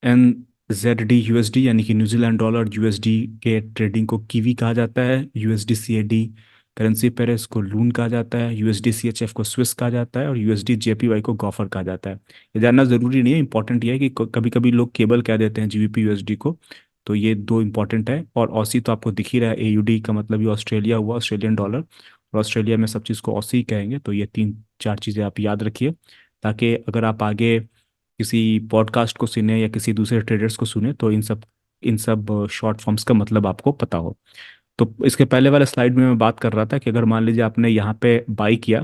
NZD यूएसडी यानी कि न्यूजीलैंड डॉलर यूएसडी के ट्रेडिंग को कीवी कहा जाता है। USD CAD करेंसी पेयर है, इसको लून कहा जाता है। USD CHF को स्विस कहा जाता है, और USD JPY को गॉफर कहा जाता है। ये जानना ज़रूरी नहीं है, इंपॉर्टेंट ये है कि कभी कभी लोग केबल कह देते हैं GBP USD को। तो ये दो इंपॉर्टेंट है। और ऑसी तो आपको दिख ही रहा है, AUD का मतलब ये ऑस्ट्रेलिया हुआ, ऑस्ट्रेलियन डॉलर, और ऑस्ट्रेलिया में सब चीज़ को ऑसी कहेंगे। तो ये तीन चार चीज़ें आप याद रखिए, ताकि अगर आप आगे किसी पॉडकास्ट को सुने या किसी दूसरे ट्रेडर्स को सुने तो इन सब शॉर्ट फॉर्म्स का मतलब आपको पता हो। तो इसके पहले वाले स्लाइड में मैं बात कर रहा था कि अगर मान लीजिए आपने यहाँ पे बाई किया,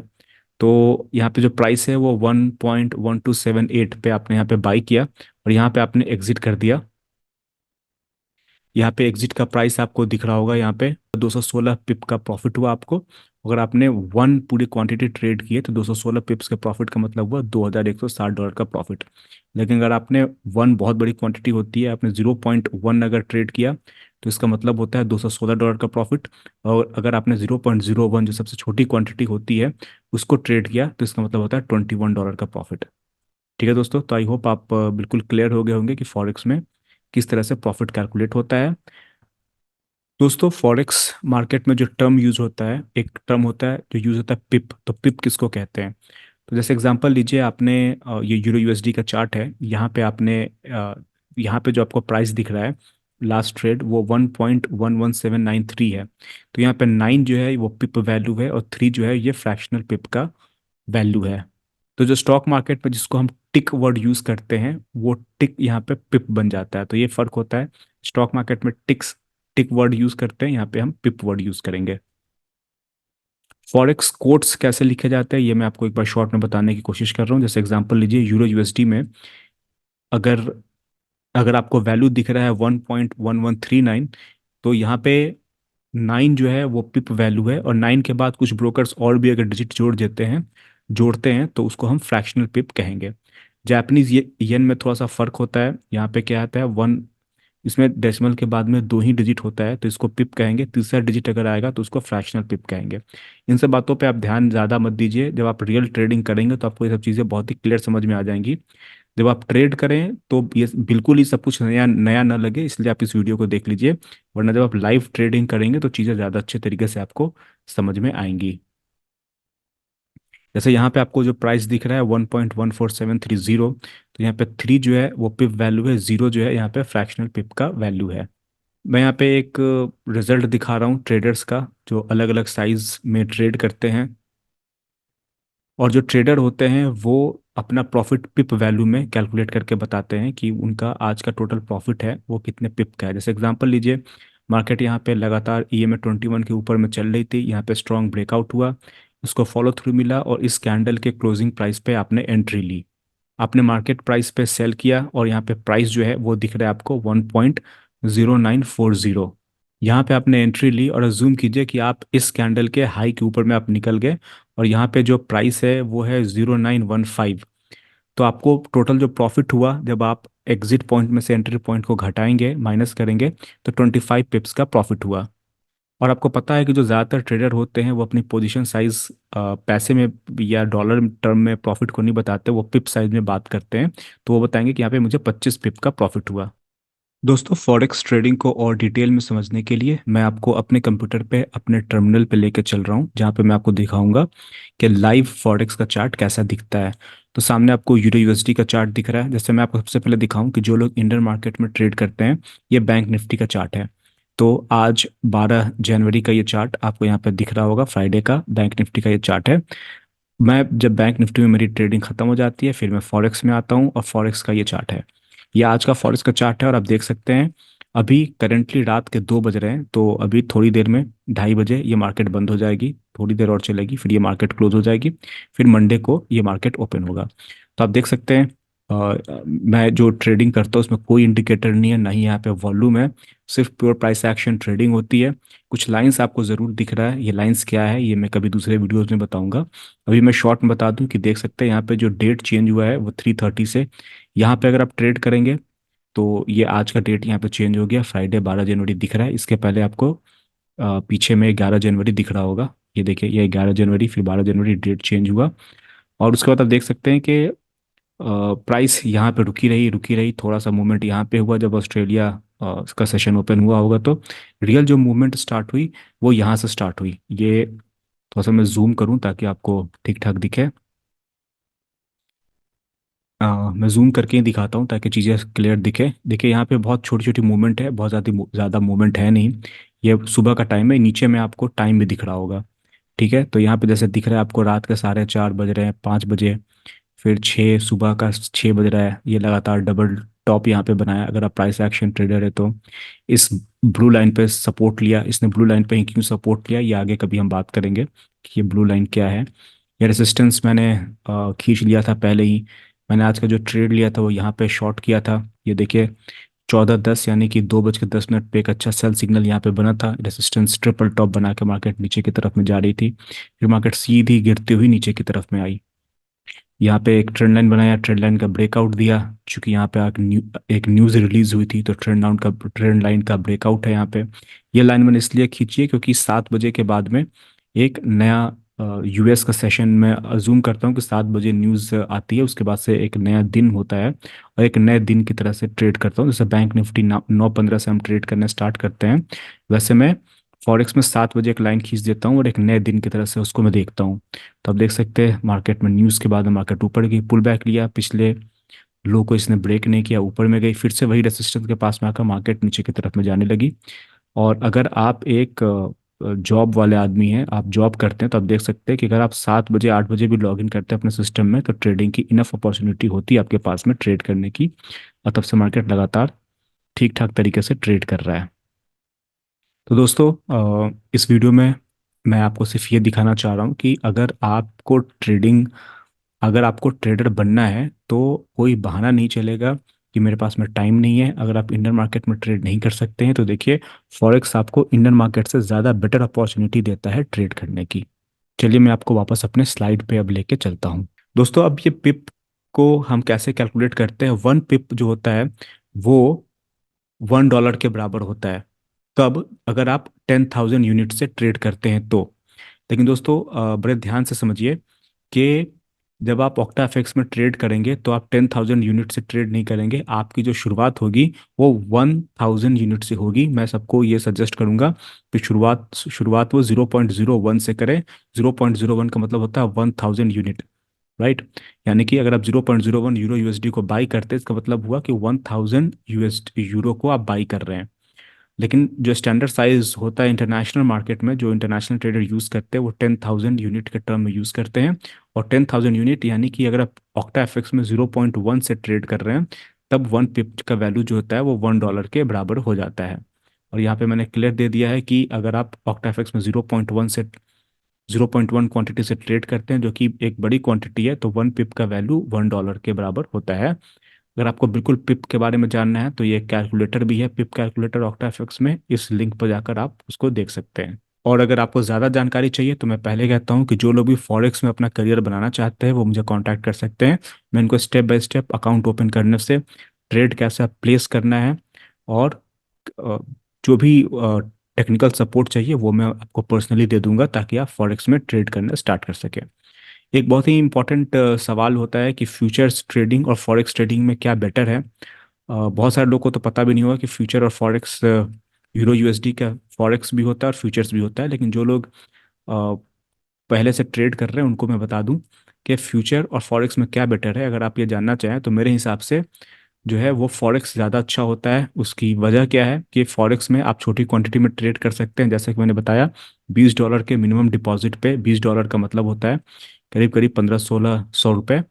तो यहाँ पे जो प्राइस है वो 1.1278 पे आपने यहाँ पे बाई किया, और यहाँ पे आपने एग्जिट कर दिया। यहाँ पे एग्जिट का प्राइस आपको दिख रहा होगा, यहाँ पे 216 पिप का प्रॉफिट हुआ आपको। अगर आपने 1 पूरी क्वांटिटी ट्रेड की है तो 216 पिप्स के प्रॉफिट का मतलब हुआ $2,160 का प्रॉफिट। लेकिन अगर आपने 1 बहुत बड़ी क्वांटिटी होती है, आपने 0.1 अगर ट्रेड किया तो इसका मतलब होता है $216 का प्रॉफिट। और अगर आपने 0.01 जो सबसे छोटी क्वांटिटी होती है उसको ट्रेड किया तो इसका मतलब होता है $21 का प्रॉफिट। ठीक है दोस्तों, तो आई होप आप बिल्कुल क्लियर हो गए होंगे कि फॉरेक्स में किस तरह से प्रॉफिट कैलकुलेट होता है। दोस्तों, फॉरेक्स मार्केट में जो टर्म यूज होता है, एक टर्म होता है जो यूज होता है पिप। तो पिप किसको कहते हैं? तो जैसे एग्जांपल लीजिए, आपने ये यूरो यूएसडी का चार्ट है, यहाँ पे आपने यहाँ पे जो आपको प्राइस दिख रहा है लास्ट ट्रेड वो 1.11793 है। तो यहाँ पे 9 जो है वो पिप वैल्यू है, और 3 जो है ये फ्रैक्शनल पिप का वैल्यू है। तो जो स्टॉक मार्केट में जिसको हम टिक वर्ड यूज करते हैं, वो टिक यहाँ पे पिप बन जाता है। तो ये फर्क होता है, स्टॉक मार्केट में टिक वर्ड यूज करते हैं, यहाँ पे हम पिप वर्ड यूज करेंगे। फॉरेक्स कोट्स कैसे लिखे जाते हैं ये मैं आपको एक बार शॉर्ट में बताने की कोशिश कर रहा हूँ। जैसे एग्जांपल लीजिए, यूरो यूएसडी में अगर अगर आपको वैल्यू दिख रहा है 1.1139, तो यहाँ पे 9 जो है वो पिप वैल्यू है, और 9 के बाद कुछ ब्रोकर्स और भी अगर डिजिट जोड़ते हैं तो उसको हम फ्रैक्शनल पिप कहेंगे। जापानीज येन में थोड़ा सा फर्क होता है। यहाँ पे क्या आता है, वन, इसमें डेसिमल के बाद में दो ही डिजिट होता है तो इसको पिप कहेंगे, तीसरा डिजिट अगर आएगा तो उसको फ्रैक्शनल पिप कहेंगे। इन सब बातों पे आप ध्यान ज़्यादा मत दीजिए, जब आप रियल ट्रेडिंग करेंगे तो आपको ये सब चीज़ें बहुत ही क्लियर समझ में आ जाएंगी। जब आप ट्रेड करें तो ये बिल्कुल ही सब कुछ नया नया ना लगे, इसलिए आप इस वीडियो को देख लीजिए, वरना जब आप लाइव ट्रेडिंग करेंगे तो चीज़ें ज़्यादा अच्छे तरीके से आपको समझ में आएंगी। जैसे यहाँ पे आपको जो प्राइस दिख रहा है 1.14730, तो यहाँ पे थ्री जो है वो पिप वैल्यू है, जीरो जो है यहाँ पे फ्रैक्शनल पिप का वैल्यू है। मैं यहाँ पे एक रिजल्ट दिखा रहा हूँ ट्रेडर्स का, जो अलग अलग साइज में ट्रेड करते हैं। और जो ट्रेडर होते हैं वो अपना प्रॉफिट पिप वैल्यू में कैलकुलेट करके बताते हैं कि उनका आज का टोटल प्रॉफिट है वो कितने पिप का है। जैसे एग्जांपल लीजिए, मार्केट यहाँ पे लगातार EMA 21 के ऊपर में चल रही थी, यहाँ पे स्ट्रॉन्ग ब्रेकआउट हुआ, उसको फॉलो थ्रू मिला और इस कैंडल के क्लोजिंग प्राइस पे आपने एंट्री ली। आपने मार्केट प्राइस पे सेल किया और यहाँ पे प्राइस जो है वो दिख रहा है आपको 1.0940। यहाँ पे आपने एंट्री ली और अज्यूम कीजिए कि आप इस कैंडल के हाई के ऊपर में आप निकल गए और यहाँ पे जो प्राइस है वो है 0915। तो आपको टोटल जो प्रॉफिट हुआ जब आप एग्जिट पॉइंट में से एंट्री पॉइंट को घटाएंगे, माइनस करेंगे, तो 25 पिप्स का प्रॉफिट हुआ। और आपको पता है कि जो ज़्यादातर ट्रेडर होते हैं वो अपनी पोजीशन साइज पैसे में या डॉलर टर्म में प्रॉफिट को नहीं बताते, वो पिप साइज में बात करते हैं। तो वो बताएंगे कि यहाँ पे मुझे 25 पिप का प्रॉफिट हुआ। दोस्तों, फॉरेक्स ट्रेडिंग को और डिटेल में समझने के लिए मैं आपको अपने कंप्यूटर पे अपने टर्मिनल पे लेके चल रहा हूँ, जहाँ पे मैं आपको दिखाऊंगा कि लाइव फॉरेक्स का चार्ट कैसा दिखता है। तो सामने आपको यूरो USD का चार्ट दिख रहा है। जैसे मैं आपको सबसे पहले दिखाऊं कि जो लोग इंडियन मार्केट में ट्रेड करते हैं, ये बैंक निफ्टी का चार्ट है। तो आज 12 जनवरी का ये चार्ट आपको यहाँ पे दिख रहा होगा, फ्राइडे का बैंक निफ्टी का ये चार्ट है। मैं जब बैंक निफ्टी में मेरी ट्रेडिंग खत्म हो जाती है फिर मैं फॉरेक्स में आता हूँ और फॉरेक्स का ये चार्ट है। ये आज का फॉरेक्स का चार्ट है और आप देख सकते हैं अभी करेंटली रात के 2 बज रहे हैं, तो अभी थोड़ी देर में 2:30 बजे ये मार्केट बंद हो जाएगी, थोड़ी देर और चलेगी फिर ये मार्केट क्लोज हो जाएगी, फिर मंडे को ये मार्केट ओपन होगा। तो आप देख सकते हैं मैं जो ट्रेडिंग करता हूँ उसमें कोई इंडिकेटर नहीं है, ना ही यहाँ पे वॉल्यूम है, सिर्फ प्योर प्राइस एक्शन ट्रेडिंग होती है। कुछ लाइंस आपको ज़रूर दिख रहा है, ये लाइंस क्या है ये मैं कभी दूसरे वीडियोस में बताऊंगा। अभी मैं शॉर्ट में बता दूं कि देख सकते हैं यहाँ पे जो डेट चेंज हुआ है वो 3:30 से, यहाँ पे अगर आप ट्रेड करेंगे तो ये आज का डेट यहाँ पे चेंज हो गया, फ्राइडे 12 जनवरी दिख रहा है। इसके पहले आपको पीछे में 11 जनवरी दिख रहा होगा, ये देखिए ये 11 जनवरी फिर 12 जनवरी डेट चेंज हुआ। और उसके बाद आप देख सकते हैं कि प्राइस यहाँ पे रुकी रही, थोड़ा सा मूवमेंट यहाँ पे हुआ जब ऑस्ट्रेलिया का सेशन ओपन हुआ होगा, तो रियल जो मूवमेंट स्टार्ट हुई वो यहाँ से स्टार्ट हुई। ये थोड़ा सा मैं जूम करूँ ताकि आपको ठीक ठाक दिखे। मैं जूम करके ही दिखाता हूँ ताकि चीज़ें क्लियर दिखे। देखिए यहाँ पे बहुत छोटी छोटी मूवमेंट है, बहुत ज़्यादा ज़्यादा मूवमेंट है नहीं। ये सुबह का टाइम है, नीचे में आपको टाइम भी दिख रहा होगा। ठीक है, तो यहाँ पे जैसे दिख रहा है आपको रात के 4:30 बज रहे हैं, 5 बजे, फिर 6 सुबह का 6 बज रहा है, ये लगातार डबल टॉप यहाँ पे बनाया। अगर आप प्राइस एक्शन ट्रेडर है तो इस ब्लू लाइन पे सपोर्ट लिया, इसने ब्लू लाइन पे ही क्यों सपोर्ट लिया ये आगे कभी हम बात करेंगे कि ये ब्लू लाइन क्या है। ये रेजिस्टेंस मैंने खींच लिया था पहले ही। मैंने आज का जो ट्रेड लिया था वो यहाँ पे शॉर्ट किया था, ये देखिए 14:10 यानी कि 2:10 पे एक अच्छा सेल सिग्नल यहाँ पे बना था, रेजिस्टेंस ट्रिपल टॉप बना के मार्केट नीचे की तरफ में जा रही थी, फिर मार्केट सीधी गिरती हुई नीचे की तरफ में आई। यहाँ पे एक ट्रेंड लाइन बनाया, ट्रेंड लाइन का ब्रेकआउट दिया, क्योंकि यहाँ पे एक न्यूज़ रिलीज हुई थी, तो ट्रेंड लाइन का ब्रेकआउट है यहाँ पे। ये लाइन मैंने इसलिए खींची है क्योंकि 7 बजे के बाद में एक नया US का सेशन में अजूम करता हूँ कि 7 बजे न्यूज़ आती है, उसके बाद से एक नया दिन होता है और एक नए दिन की तरह से ट्रेड करता हूँ। जैसे बैंक निफ्टी 9:15 से हम ट्रेड करने स्टार्ट करते हैं, वैसे मैं फॉरेक्स में 7 बजे एक लाइन खींच देता हूँ और एक नए दिन की तरह से उसको मैं देखता हूँ। तो आप देख सकते हैं मार्केट में न्यूज़ के बाद में मार्केट ऊपर गई, पुल बैक लिया, पिछले लो को इसने ब्रेक नहीं किया, ऊपर में गई, फिर से वही रेसिस्टेंस के पास में आकर मार्केट नीचे की तरफ में जाने लगी। और अगर आप एक जॉब वाले आदमी हैं, आप जॉब करते हैं, तो आप देख सकते हैं कि अगर आप 7 बजे 8 बजे भी लॉग इन करते हैं अपने सिस्टम में तो ट्रेडिंग की इनफ अपॉर्चुनिटी होती है आपके पास में ट्रेड करने की, और तब से मार्केट लगातार ठीक ठाक तरीके से ट्रेड कर रहा है। तो दोस्तों, इस वीडियो में मैं आपको सिर्फ ये दिखाना चाह रहा हूँ कि अगर आपको ट्रेडर बनना है तो कोई बहाना नहीं चलेगा कि मेरे पास में टाइम नहीं है। अगर आप इंडियन मार्केट में ट्रेड नहीं कर सकते हैं तो देखिए, फॉरेक्स आपको इंडियन मार्केट से ज़्यादा बेटर अपॉर्चुनिटी देता है ट्रेड करने की। चलिए मैं आपको वापस अपने स्लाइड पे अब लेके चलता हूँ। दोस्तों, अब ये पिप को हम कैसे कैलकुलेट करते हैं, 1 पिप जो होता है वो $1 के बराबर होता है। कब? अगर आप 10,000 यूनिट से ट्रेड करते हैं तो। लेकिन दोस्तों बड़े ध्यान से समझिए कि जब आप ऑक्टा एफएक्स में ट्रेड करेंगे तो आप 10,000 यूनिट से ट्रेड नहीं करेंगे। आपकी जो शुरुआत होगी वो 1,000 यूनिट से होगी। मैं सबको ये सजेस्ट करूंगा कि शुरुआत शुरुआत वो 0.01 से करें। 0.01 का मतलब होता है 1,000 यूनिट, राइट। यानी कि अगर आप 0.01 यूरो यूएसडी को बाई करते हैं, इसका मतलब हुआ कि 1,000 यूरो को आप बाई कर रहे हैं। लेकिन जो स्टैंडर्ड साइज होता है इंटरनेशनल मार्केट में, जो इंटरनेशनल ट्रेडर यूज़ करते हैं वो 10,000 यूनिट के टर्म में यूज़ करते हैं। और 10,000 यूनिट यानी कि अगर आप ऑक्टा एफएक्स में 0.1 से ट्रेड कर रहे हैं, तब 1 पिप का वैल्यू जो होता है वो $1 के बराबर हो जाता है। और यहाँ पे मैंने क्लियर दे दिया है कि अगर आप ऑक्टा एफएक्स में 0.1 क्वांटिटी से ट्रेड करते हैं, जो कि एक बड़ी क्वांटिटी है, तो 1 पिप का वैल्यू $1 के बराबर होता है। अगर आपको बिल्कुल पिप के बारे में जानना है तो ये कैलकुलेटर भी है, पिप कैलकुलेटर ऑक्टाफिक्स में, इस लिंक पर जाकर आप उसको देख सकते हैं। और अगर आपको ज़्यादा जानकारी चाहिए तो मैं पहले कहता हूँ कि जो लोग भी फॉरेक्स में अपना करियर बनाना चाहते हैं वो मुझे कांटेक्ट कर सकते हैं। मैं इनको step by step account open करने से, ट्रेड कैसे प्लेस करना है, और अ, जो भी टेक्निकल सपोर्ट चाहिए वो मैं आपको पर्सनली दे दूंगा, ताकि आप फॉरेक्स में ट्रेड करना स्टार्ट कर सकें। एक बहुत ही इंपॉर्टेंट सवाल होता है कि फ्यूचर्स ट्रेडिंग और फॉरेक्स ट्रेडिंग में क्या बेटर है। बहुत सारे लोग को तो पता भी नहीं होगा कि फ्यूचर और फॉरेक्स, यूरो यूएसडी का फॉरेक्स भी होता है और फ्यूचर्स भी होता है। लेकिन जो लोग अ, पहले से ट्रेड कर रहे हैं उनको मैं बता दूं कि फ्यूचर और फॉरेक्स में क्या बेटर है। अगर आप ये जानना चाहें तो मेरे हिसाब से जो है वो फॉरेक्स ज़्यादा अच्छा होता है। उसकी वजह क्या है कि फॉरेक्स में आप छोटी क्वांटिटी में ट्रेड कर सकते हैं, जैसे कि मैंने बताया, $20 के मिनिमम डिपॉजिट पे। $20 का मतलब होता है करीब करीब 1500-1600 रुपये।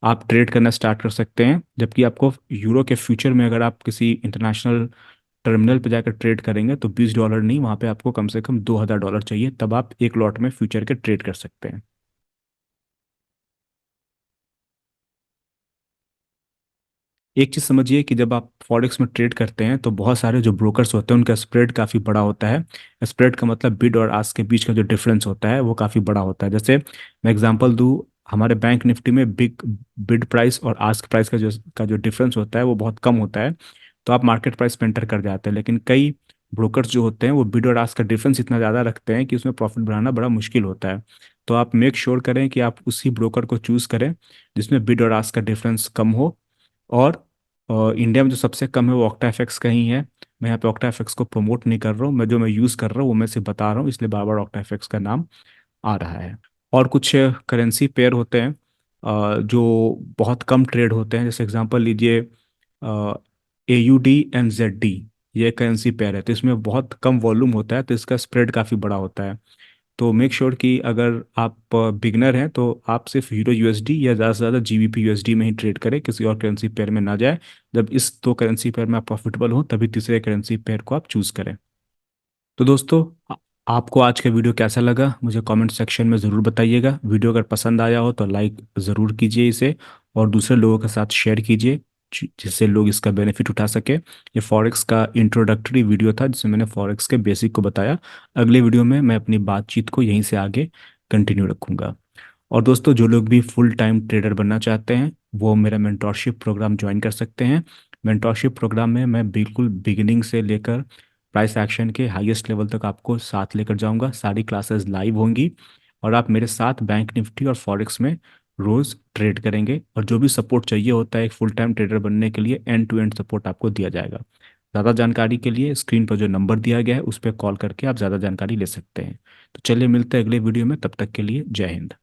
आप ट्रेड करना स्टार्ट कर सकते हैं। जबकि आपको यूरो के फ्यूचर में अगर आप किसी इंटरनेशनल टर्मिनल पे जाकर ट्रेड करेंगे तो $20 नहीं, वहाँ पे आपको कम से कम $2,000 चाहिए, तब आप एक लॉट में फ्यूचर के ट्रेड कर सकते हैं। एक चीज़ समझिए कि जब आप फॉरेक्स में ट्रेड करते हैं तो बहुत सारे जो ब्रोकर्स होते हैं उनका स्प्रेड काफ़ी बड़ा होता है। स्प्रेड का मतलब बिड और आस्क के बीच का जो डिफरेंस होता है वो काफ़ी बड़ा होता है। जैसे मैं एग्जांपल दूँ, हमारे बैंक निफ्टी में बिग बिड प्राइस और आस्क प्राइस का जो डिफरेंस होता है वो बहुत कम होता है। तो आप मार्केट प्राइस पे एंटर कर जाते हैं। लेकिन कई ब्रोकर्स जो होते हैं वो बिड और आस्क का डिफरेंस इतना ज़्यादा रखते हैं कि उसमें प्रॉफिट बनाना बड़ा मुश्किल होता है। तो आप मेक श्योर करें कि आप उसी ब्रोकर को चूज़ करें जिसमें बिड और आस्क का डिफरेंस कम हो। और इंडिया में जो सबसे कम है वो ऑक्टा एफएक्स का ही है। मैं यहाँ पे ऑक्टा एफएक्स को प्रमोट नहीं कर रहा हूँ, मैं जो मैं यूज़ कर रहा हूँ वो मैं सिर्फ बता रहा हूँ, इसलिए बार बार ऑक्टा एफएक्स का नाम आ रहा है। और कुछ करेंसी पेयर होते हैं जो बहुत कम ट्रेड होते हैं। जैसे एग्जांपल लीजिए, AUD and ZD, ये करेंसी पेयर है, तो इसमें बहुत कम वॉल्यूम होता है तो इसका स्प्रेड काफ़ी बड़ा होता है। तो मेक श्योर कि अगर आप बिगनर हैं तो आप सिर्फ यूरो यूएसडी या ज़्यादा से ज़्यादा जीबीपी यूएसडी में ही ट्रेड करें, किसी और करेंसी पेयर में ना जाए। जब इस दो करेंसी पेयर में आप प्रॉफिटेबल हो तभी तीसरे करेंसी पेयर को आप चूज़ करें। तो दोस्तों, आपको आज का वीडियो कैसा लगा मुझे कमेंट सेक्शन में ज़रूर बताइएगा। वीडियो अगर पसंद आया हो तो लाइक ज़रूर कीजिए इसे, और दूसरे लोगों के साथ शेयर कीजिए जिससे लोग इसका बेनिफिट उठा सके। ये फॉरेक्स का इंट्रोडक्टरी वीडियो था जिसमें मैंने फॉरेक्स के बेसिक को बताया। अगले वीडियो में मैं अपनी बातचीत को यहीं से आगे कंटिन्यू रखूंगा। और दोस्तों, जो लोग भी फुल टाइम ट्रेडर बनना चाहते हैं वो मेरा मेंटोरशिप प्रोग्राम ज्वाइन कर सकते हैं। मेंटोरशिप प्रोग्राम में मैं बिल्कुल बिगिनिंग से लेकर प्राइस एक्शन के हाईएस्ट लेवल तक आपको साथ लेकर जाऊंगा। सारी क्लासेस लाइव होंगी और आप मेरे साथ बैंक निफ्टी और फॉरेक्स में रोज़ ट्रेड करेंगे। और जो भी सपोर्ट चाहिए होता है एक फुल टाइम ट्रेडर बनने के लिए, एंड टू एंड सपोर्ट आपको दिया जाएगा। ज़्यादा जानकारी के लिए स्क्रीन पर जो नंबर दिया गया है उस पर कॉल करके आप ज़्यादा जानकारी ले सकते हैं। तो चलिए मिलते हैं अगले वीडियो में, तब तक के लिए जय हिंद।